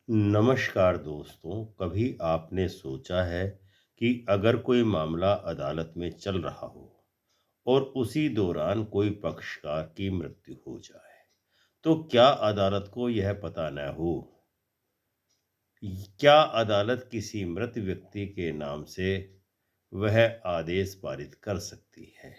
नमस्कार दोस्तों, कभी आपने सोचा है कि अगर कोई मामला अदालत में चल रहा हो और उसी दौरान कोई पक्षकार की मृत्यु हो जाए, तो क्या अदालत को यह पता न हो क्या अदालत किसी मृत व्यक्ति के नाम से वह आदेश पारित कर सकती है?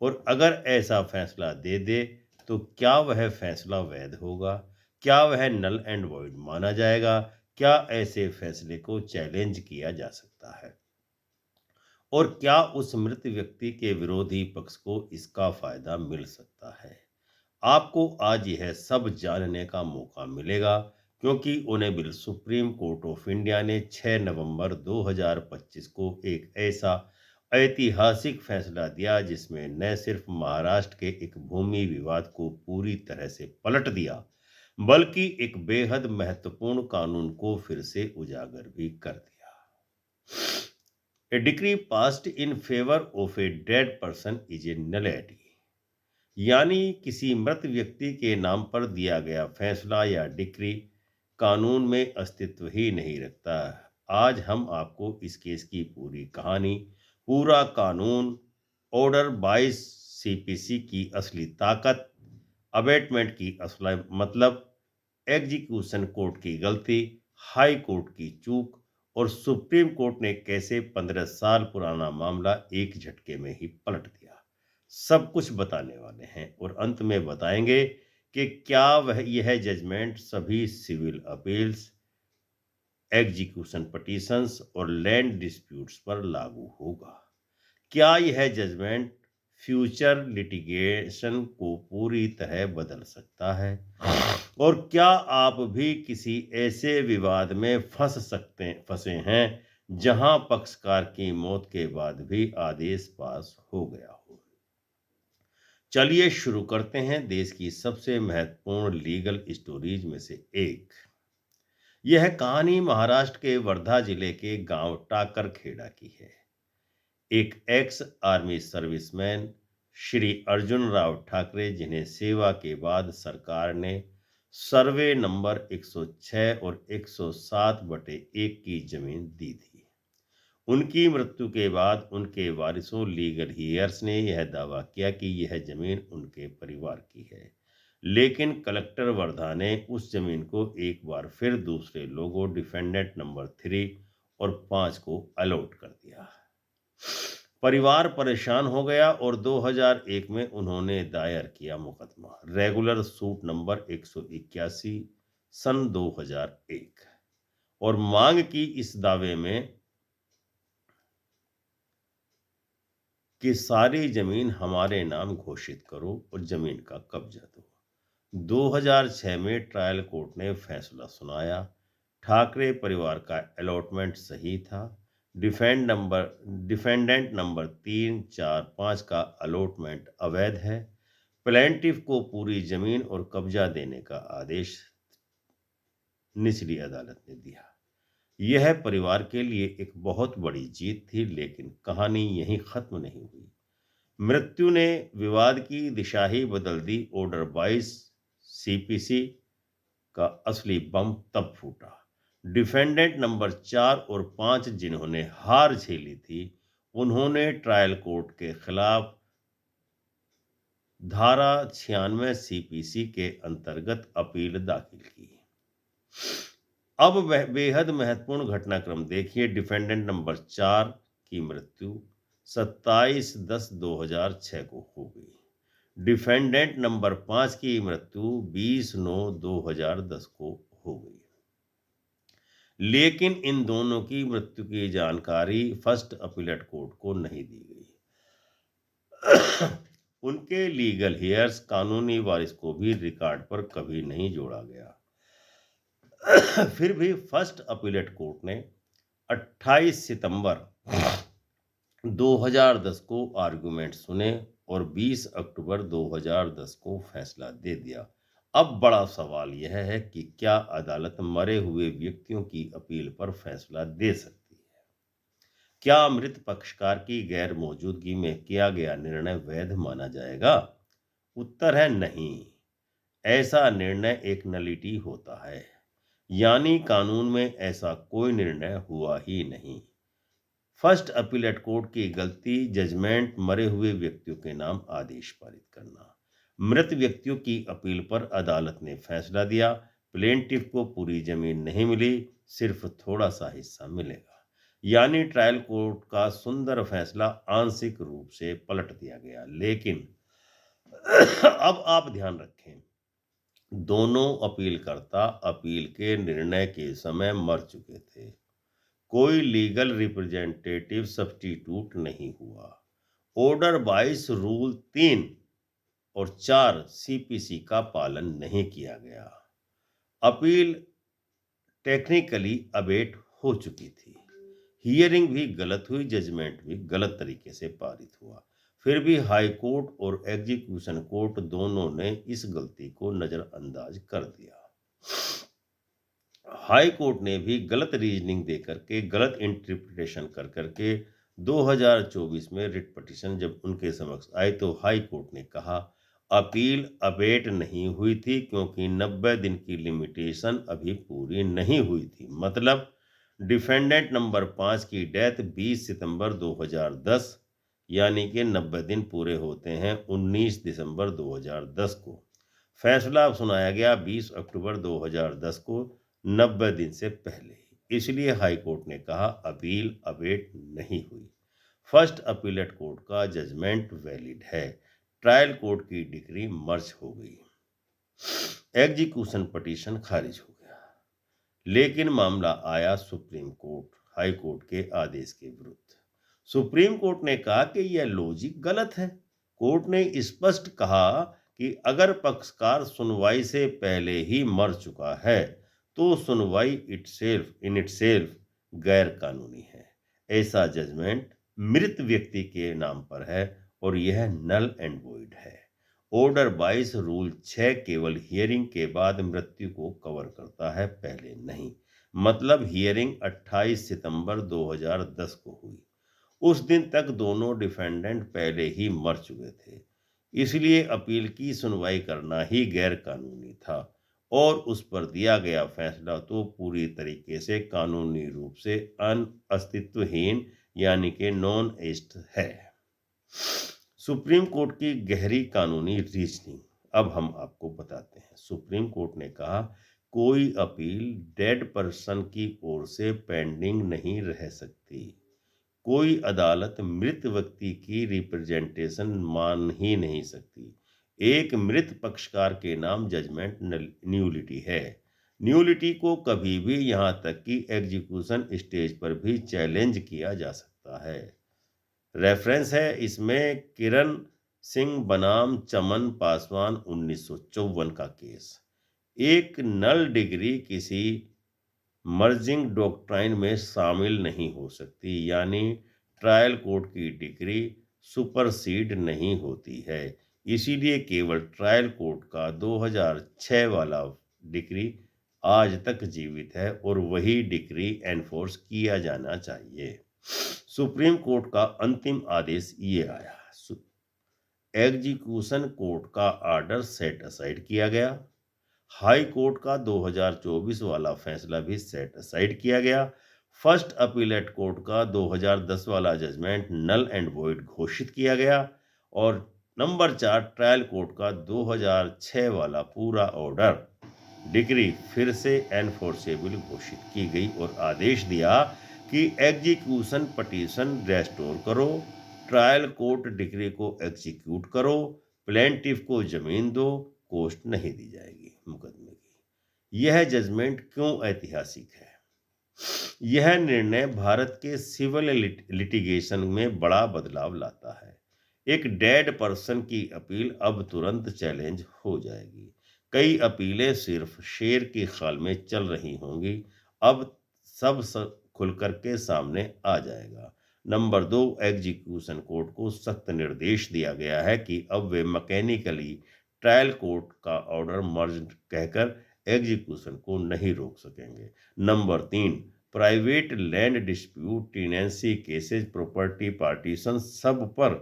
और अगर ऐसा फैसला दे दे, तो क्या वह फैसला वैध होगा? क्या वह नल एंड वॉइड माना जाएगा? क्या ऐसे फैसले को चैलेंज किया जा सकता है? और क्या उस मृत व्यक्ति के विरोधी पक्ष को इसका फायदा मिल सकता है? आपको आज यह सब जानने का मौका मिलेगा, क्योंकि honourable supreme court of India ने 6 नवंबर 2025 को एक ऐसा ऐतिहासिक फैसला दिया जिसमें न सिर्फ महाराष्ट्र के एक भूमि विवाद को पूरी तरह से पलट दिया, बल्कि एक बेहद महत्वपूर्ण कानून को फिर से उजागर भी कर दिया। A decree passed in favor of a dead person is a nullity। यानी किसी मृत व्यक्ति के नाम पर दिया गया फैसला या डिक्री कानून में अस्तित्व ही नहीं रखता। आज हम आपको इस केस की पूरी कहानी, पूरा कानून, ऑर्डर 22 सीपीसी की असली ताकत, अबेटमेंट की असली मतलब, एग्जीक्यूशन कोर्ट की गलती, हाई कोर्ट की चूक और सुप्रीम कोर्ट ने कैसे 15 साल पुराना मामला एक झटके में ही पलट दिया, सब कुछ बताने वाले हैं। और अंत में बताएंगे कि क्या वह यह जजमेंट सभी सिविल अपील्स, एग्जीक्यूशन पिटीशंस और लैंड डिस्प्यूट्स पर लागू होगा। क्या यह जजमेंट फ्यूचर लिटिगेशन को पूरी तरह बदल सकता है? और क्या आप भी किसी ऐसे विवाद में फंसे हैं जहां पक्षकार की मौत के बाद भी आदेश पास हो गया हो? चलिए शुरू करते हैं देश की सबसे महत्वपूर्ण लीगल स्टोरीज में से एक। यह कहानी महाराष्ट्र के वर्धा जिले के गांव टाकरखेड़ा की है। एक ex army serviceman Shri Arjun Rao Thackeray, जिन्हें सेवा के बाद सरकार ने सर्वे नंबर 106 और 107/1 की जमीन दी थी। उनकी मृत्यु के बाद उनके वारिसों लीगल हीयर्स ने यह दावा किया कि यह जमीन उनके परिवार की है, लेकिन कलेक्टर वर्धा ने उस जमीन को एक बार फिर दूसरे लोगों डिफेंडेंट नंबर 3 और 5 को अलॉट कर दिया। परिवार परेशान हो गया और 2001 में उन्होंने दायर किया मुकदमा, रेगुलर सूट नंबर 181 सन 2001, और मांग की इस दावे में कि सारी जमीन हमारे नाम घोषित करो और जमीन का कब्जा दो। 2006 में ट्रायल कोर्ट ने फैसला सुनाया, ठाकरे परिवार का अलॉटमेंट सही था। डिफेंडेंट नंबर 3, 4, 5 का अलॉटमेंट अवैध है। प्लेंटिफ को पूरी जमीन और कब्जा देने का आदेश निचली अदालत ने दिया। यह परिवार के लिए एक बहुत बड़ी जीत थी, लेकिन कहानी यहीं खत्म नहीं हुई। मृत्यु ने विवाद की दिशा ही बदल दी। ऑर्डर 22 सीपीसी का असली बम तब फूटा। डिफेंडेंट नंबर 4 और 5, जिन्होंने हार झेली थी, उन्होंने ट्रायल कोर्ट के खिलाफ धारा 96 सीपीसी के अंतर्गत अपील दाखिल की। अब वह बेहद महत्वपूर्ण घटनाक्रम देखिए। डिफेंडेंट नंबर 4 की मृत्यु 27/10/2006 को हो गई। डिफेंडेंट नंबर 5 की मृत्यु 20/9/2010 को हो गई। लेकिन इन दोनों की मृत्यु की जानकारी फर्स्ट अपीलेट कोर्ट को नहीं दी गई। उनके लीगल हेयर्स, कानूनी वारिस को भी रिकॉर्ड पर कभी नहीं जोड़ा गया। फिर भी फर्स्ट अपीलेट कोर्ट ने 28 सितंबर 2010 को आर्गुमेंट सुने और 20 अक्टूबर 2010 को फैसला दे दिया। अब बड़ा सवाल यह है कि क्या अदालत मरे हुए व्यक्तियों की अपील पर फैसला दे सकती है? क्या मृत पक्षकार की गैर मौजूदगी में किया गया निर्णय वैध माना जाएगा? उत्तर है नहीं। ऐसा निर्णय एक नलिटी होता है। यानी कानून में ऐसा कोई निर्णय हुआ ही नहीं। फर्स्ट अपीलेट कोर्ट की गलती जजमेंट मरे हुए व्यक्तियों के नाम आदेश पारित करना। मृत व्यक्तियों की अपील पर अदालत ने फैसला दिया, प्लेंटिफ को पूरी जमीन नहीं मिली, सिर्फ थोड़ा सा हिस्सा मिलेगा। यानी ट्रायल कोर्ट का सुंदर फैसला आंशिक रूप से पलट दिया गया। लेकिन अब आप ध्यान रखें, दोनों अपीलकर्ता अपील के निर्णय के समय मर चुके थे। कोई लीगल रिप्रेजेंटेटिव सब्स्टिट्यूट नहीं हुआ। ऑर्डर 22 रूल 3 और 4 सीपीसी का पालन नहीं किया गया। अपील टेक्निकली अबेट हो चुकी थी। हियरिंग भी गलत हुई, जजमेंट भी गलत तरीके से पारित हुआ। फिर भी हाई कोर्ट और एग्जीक्यूशन कोर्ट दोनों ने इस गलती को नजरअंदाज कर दिया। हाई कोर्ट ने भी गलत रीजनिंग दे करके, गलत इंटरप्रिटेशन कर करके 2024 में रिट पिटीशन जब उनके समक्ष आई तो हाई कोर्ट ने कहा अपील अबेट नहीं हुई थी क्योंकि 90 दिन की लिमिटेशन अभी पूरी नहीं हुई थी। मतलब डिफेंडेंट नंबर 5 की डेथ 20 सितंबर 2010, यानी कि 90 दिन पूरे होते हैं 19 दिसंबर 2010 को। फैसला सुनाया गया 20 अक्टूबर 2010 को, 90 दिन से पहले ही। इसलिए हाई कोर्ट ने कहा अपील अवेट नहीं हुई। फर्स्ट अपीलेट कोर्ट का जजमेंट वैलिड है। ट्रायल कोर्ट की डिक्री मर्ज हो गई। एग्जीक्यूशन पिटीशन खारिज हो गया। लेकिन मामला आया सुप्रीम कोर्ट, हाई कोर्ट के आदेश के विरुद्ध। सुप्रीम कोर्ट ने कहा कि यह लॉजिक गलत है। कोर्ट ने स्पष्ट कहा कि अगर पक्षकार सुनवाई से पहले ही मर चुका है तो सुनवाई इन इटसेल्फ गैर कानूनी है। ऐसा जजमेंट मृत व्यक्ति के नाम पर है और यह नल एंड वॉइड है। ऑर्डर 22 रूल 6 केवल हियरिंग के बाद मृत्यु को कवर करता है, पहले नहीं। मतलब हियरिंग 28 सितंबर 2010 को हुई। उस दिन तक दोनों डिफेंडेंट पहले ही मर चुके थे। इसलिए अपील की सुनवाई करना ही गैर कानूनी था और उस पर दिया गया फैसला तो पूरी तरीके से कानूनी रूप से अस्तित्वहीन यानी कि नॉन एस्ट है। सुप्रीम कोर्ट की गहरी कानूनी रीजनिंग अब हम आपको बताते हैं। सुप्रीम कोर्ट ने कहा कोई अपील डेड पर्सन की ओर से पेंडिंग नहीं रह सकती। कोई अदालत मृत व्यक्ति की रिप्रेजेंटेशन मान ही नहीं सकती। एक मृत पक्षकार के नाम जजमेंट न्यूलिटी है। न्यूलिटी को कभी भी यहां तक कि एग्जीक्यूशन स्टेज पर भी चैलेंज किया जा सकता है। रेफरेंस है इसमें किरण सिंह बनाम चमन पासवान 1954 का केस। एक नल डिग्री किसी मर्जिंग डॉक्ट्राइन में शामिल नहीं हो सकती, यानी ट्रायल कोर्ट की डिग्री सुपरसीड नहीं होती है। इसीलिए केवल ट्रायल कोर्ट का 2006 वाला डिग्री आज तक जीवित है और वही डिग्री एनफोर्स किया जाना चाहिए। सुप्रीम कोर्ट का अंतिम आदेश ये आया, एग्जीक्यूशन कोर्ट का ऑर्डर सेट असाइड किया गया। हाई कोर्ट का 2024 वाला फैसला भी सेट असाइड किया गया। फर्स्ट अपीलेट कोर्ट का 2010 वाला जजमेंट नल एंड वॉइड घोषित किया गया और नंबर 4 ट्रायल कोर्ट का 2006 वाला पूरा ऑर्डर डिग्री फिर से एनफोर्सेबल घोषित की गई और आदेश दिया कि एग्जीक्यूशन पिटीशन रेस्टोर करो, ट्रायल कोर्ट डिग्री को एग्जीक्यूट करो, प्लेंटिफ को जमीन दो, कोस्ट नहीं दी जाएगी मुकदमे की। यह जजमेंट क्यों ऐतिहासिक है? यह निर्णय भारत के सिविल लिटिगेशन में बड़ा बदलाव लाता है। एक डेड पर्सन की अपील अब तुरंत चैलेंज हो जाएगी। कई अपीलें सिर्फ शेर की खाल में चल रही होंगी, अब सब खुल करके सामने आ जाएगा। नंबर 2, एग्जीक्यूशन कोर्ट को सख्त निर्देश दिया गया है कि अब वे मैकेनिकली ट्रायल कोर्ट का ऑर्डर मर्ज कहकर एग्जीक्यूशन को नहीं रोक सकेंगे। Number 3, private land dispute, tenancy cases, property partition सब पर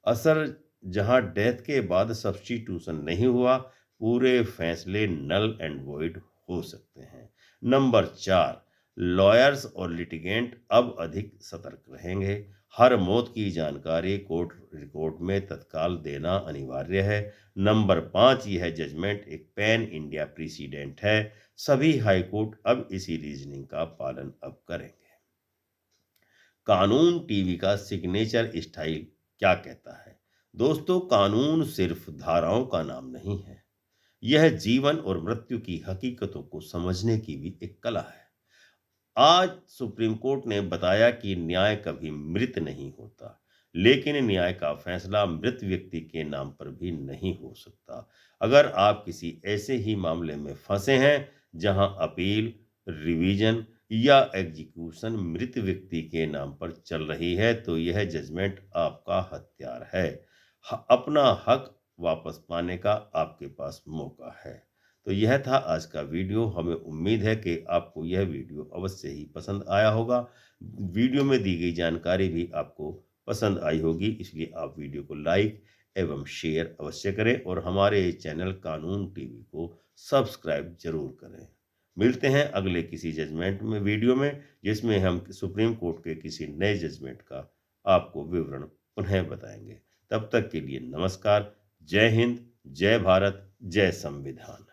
असर। जहां डेथ के बाद सब्स्टिट्यूशन नहीं हुआ, पूरे फैसले नल एंड वॉइड हो सकते हैं। नंबर 4, लॉयर्स और लिटिगेंट अब अधिक सतर्क रहेंगे। हर मौत की जानकारी कोर्ट रिकॉर्ड में तत्काल देना अनिवार्य है। नंबर 5, यह जजमेंट एक पैन इंडिया प्रेसिडेंट है। सभी हाई कोर्ट अब इसी रीजनिंग का पालन अब करेंगे। कानून टीवी का सिग्नेचर स्टाइल क्या कहता है? दोस्तों, कानून सिर्फ धाराओं का नाम नहीं है। यह जीवन और मृत्यु की हकीकतों को समझने की भी एक कला है। आज सुप्रीम कोर्ट ने बताया कि न्याय कभी मृत नहीं होता, लेकिन न्याय का फैसला मृत व्यक्ति के नाम पर भी नहीं हो सकता। अगर आप किसी ऐसे ही मामले में फंसे हैं जहां अपील, रिवीजन या एग्जीक्यूशन मृत व्यक्ति के नाम पर चल रही है, तो यह जजमेंट आपका हथियार है। अपना हक वापस पाने का आपके पास मौका है। तो यह था आज का वीडियो। हमें उम्मीद है कि आपको यह वीडियो अवश्य ही पसंद आया होगा। वीडियो में दी गई जानकारी भी आपको पसंद आई होगी, इसलिए आप वीडियो को लाइक एवं शेयर अवश्य करें और हमारे चैनल कानून टीवी को सब्सक्राइब जरूर करें। मिलते हैं अगले किसी जजमेंट में वीडियो में, जिसमें हम सुप्रीम कोर्ट के किसी नए जजमेंट का आपको विवरण पुनः बताएंगे। तब तक के लिए नमस्कार। जय हिंद, जय भारत, जय संविधान।